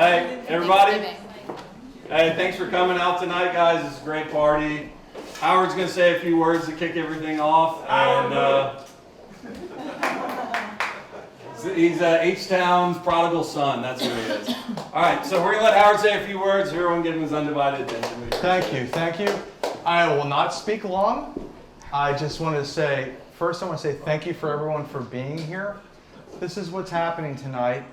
Hey, everybody. Hey, thanks for coming out tonight, guys. It's a great party. Howard's going to say a few words to kick everything off. And he's H-Town's prodigal son. That's who he is. All right, so we're going to let Howard say a few words. Everyone give him his undivided attention. Thank you. I will not speak long. I just want to say, first I want to say thank you for everyone for being here. This is what's happening tonight.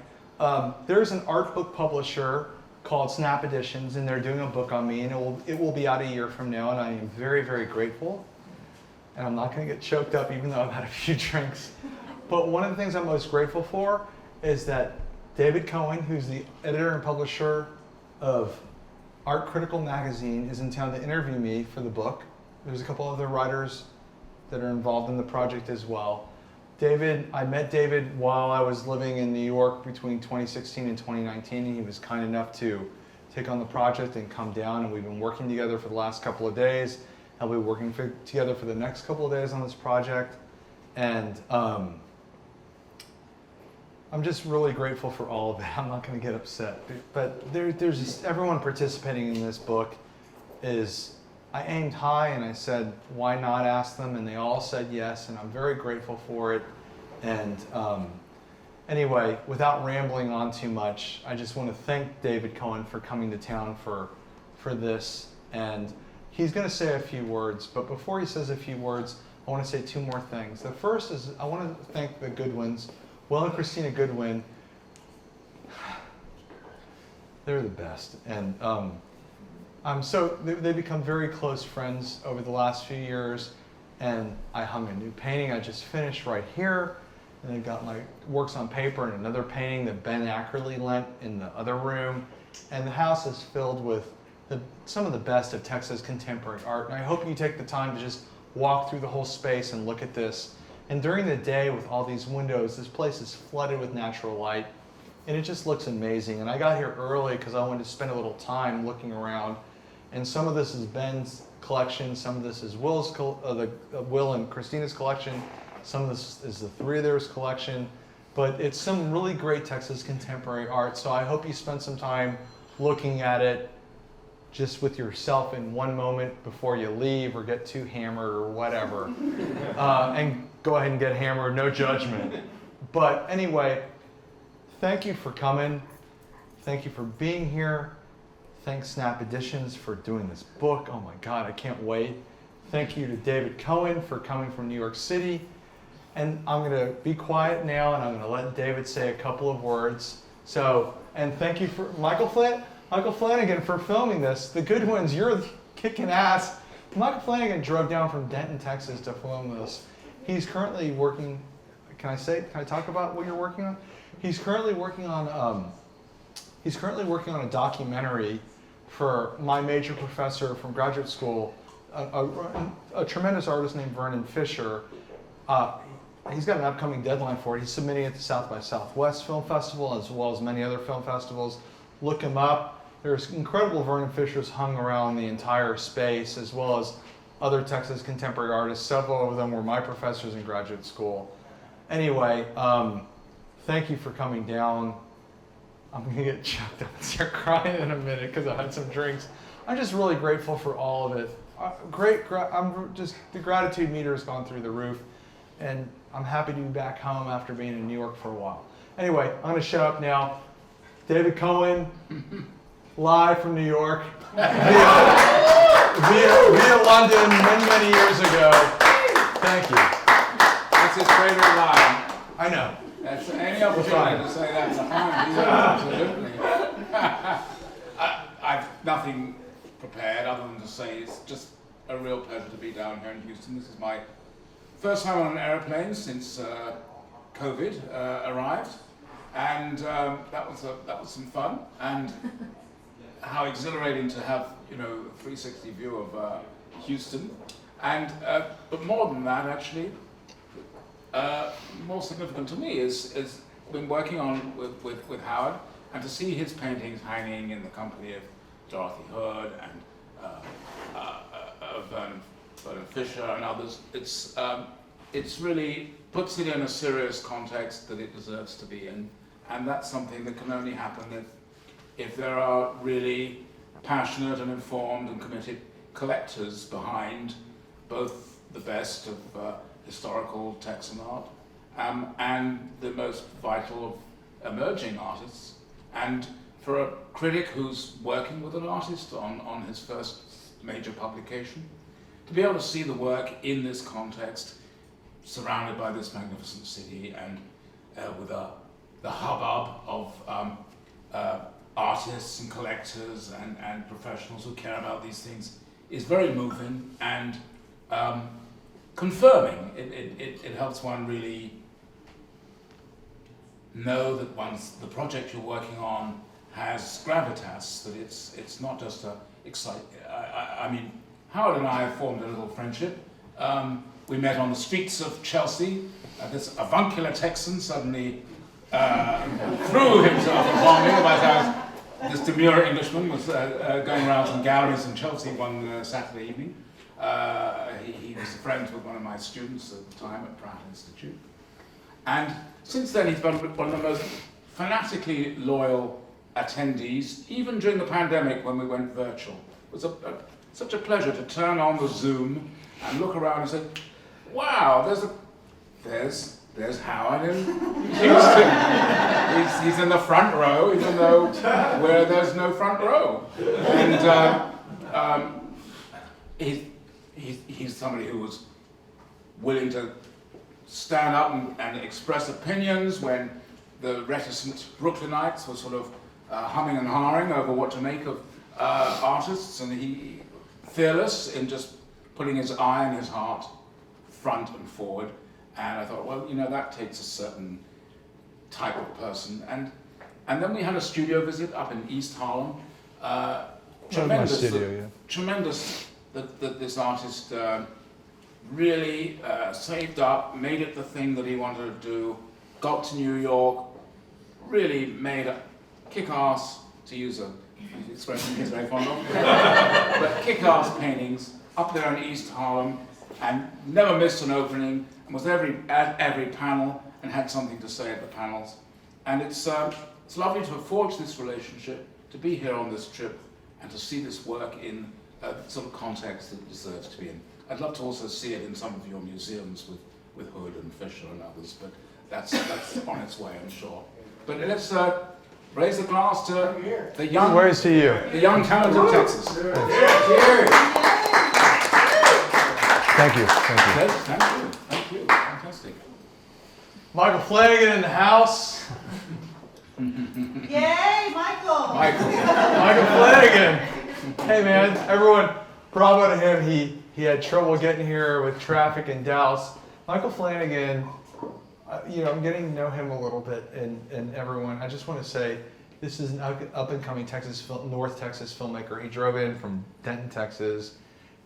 There's an art book publisher called Snap Editions, and they're doing a book on me, and it will be out a year from now, and I am very, very grateful. And I'm not going to get choked up even though I've had a few drinks. But one of the things I'm most grateful for is that David Cohen, who's the editor and publisher of Artcritical magazine, is in town to interview me for the book. There's a couple other writers that are involved in the project as well. I met David while I was living in New York between 2016 and 2019, and he was kind enough to take on the project and come down, and we've been working together for the last couple of days. I'll be working together for the next couple of days on this project, and I'm just really grateful for all of it. I'm not going to get upset, but there's just everyone participating in this book I aimed high and I said, why not ask them? And they all said yes, and I'm very grateful for it. And anyway, without rambling on too much, I just want to thank David Cohen for coming to town for this. And he's going to say a few words, but before he says a few words, I want to say two more things. The first is I want to thank the Goodwins, Will and Christina Goodwin. They're the best. And they've become very close friends over the last few years, and I hung a new painting I just finished right here, and I got my works on paper and another painting that Ben Ackerley lent in the other room, and the house is filled with some of the best of Texas contemporary art, and I hope you take the time to just walk through the whole space and look at this. And during the day with all these windows, this place is flooded with natural light, and it just looks amazing. And I got here early because I wanted to spend a little time looking around. And some of this is Ben's collection, some of this is Will and Christina's collection, some of this is the three of theirs collection, but it's some really great Texas contemporary art, so I hope you spend some time looking at it just with yourself in one moment before you leave or get too hammered or whatever. And go ahead and get hammered, no judgment. But anyway, thank you for coming, thank you for being here. Thanks Snap Editions for doing this book. Oh my God, I can't wait. Thank you to David Cohen for coming from New York City. And I'm going to be quiet now, and I'm going to let David say a couple of words. And thank you for Michael Flanagan for filming this. The Goodwins, you're kicking ass. Michael Flanagan drove down from Denton, Texas to film this. He's currently working, can I talk about what you're working on? He's currently working on a documentary for my major professor from graduate school, a tremendous artist named Vernon Fisher. He's got an upcoming deadline for it. He's submitting it to South by Southwest Film Festival as well as many other film festivals. Look him up. There's incredible Vernon Fishers hung around the entire space, as well as other Texas contemporary artists. Several of them were my professors in graduate school. Anyway, thank you for coming down. I'm going to get choked up and start crying in a minute because I had some drinks. I'm just really grateful for all of it. The gratitude meter has gone through the roof, and I'm happy to be back home after being in New York for a while. Anyway, I'm going to shut up now. David Cohen, live from New York, via London many years ago. Thank you. That's his favorite line. I know. That's any opportunity to say that's a fine. Absolutely. I've nothing prepared other than to say it's just a real pleasure to be down here in Houston. This is my first time on an airplane since COVID arrived, and that was some fun. And how exhilarating to have a 360 view of Houston. And but more than that, actually. More significant to me is been working on with Howard, and to see his paintings hanging in the company of Dorothy Hood and Vernon Fisher and others. It's really puts it in a serious context that it deserves to be in, and that's something that can only happen if there are really passionate and informed and committed collectors behind both the best of historical text and art and the most vital of emerging artists. And for a critic who's working with an artist on his first major publication, to be able to see the work in this context, surrounded by this magnificent city and with the hubbub of artists and collectors and professionals who care about these things, is very moving and confirming. It helps one really know that once the project you're working on has gravitas, that it's not just a I mean, Howard and I formed a little friendship. We met on the streets of Chelsea. This avuncular Texan suddenly threw himself upon me as this demure Englishman was going around some galleries in Chelsea one Saturday evening. He was friends with one of my students at the time at Pratt Institute. And since then he's been one of the most fanatically loyal attendees, even during the pandemic when we went virtual. It was such a pleasure to turn on the Zoom and look around and say, wow, there's Howard in Houston. He's in the front row, even though where there's no front row. And he's somebody who was willing to stand up and express opinions when the reticent Brooklynites were sort of humming and hawing over what to make of artists, and he fearless in just putting his eye and his heart front and forward. And I thought, well, you know, that takes a certain type of person. And then we had a studio visit up in East Harlem. Tremendous that this artist really saved up, made it the thing that he wanted to do, got to New York, really made a kick-ass, to use an expression he's very fond of, but kick-ass paintings up there in East Harlem, and never missed an opening, and was at every panel and had something to say at the panels. And it's lovely to have forged this relationship, to be here on this trip, and to see this work in a sort of context that it deserves to be in. I'd love to also see it in some of your museums with Hood and Fisher and others, but that's on its way, I'm sure. But let's raise a glass to the young, Where's to you? The young talent of Texas. Cheers. Thank you. Thank you. Fantastic. Michael Flanagan in the house. Yay, Michael! Michael Flanagan. Hey man, everyone, bravo to him. He had trouble getting here with traffic in Dallas. Michael Flanagan, I'm getting to know him a little bit, and everyone, I just want to say, this is an up-and-coming North Texas filmmaker. He drove in from Denton, Texas.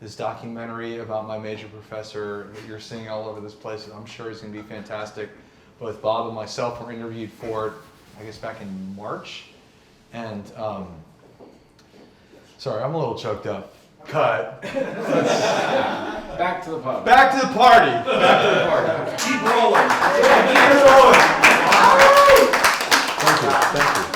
This documentary about my major professor that you're seeing all over this place, I'm sure is going to be fantastic. Both Bob and myself were interviewed for it, I guess back in March. And, sorry, I'm a little choked up. Cut. Back to the pub. Back to the party. Keep rolling. Keep rolling. Thank you.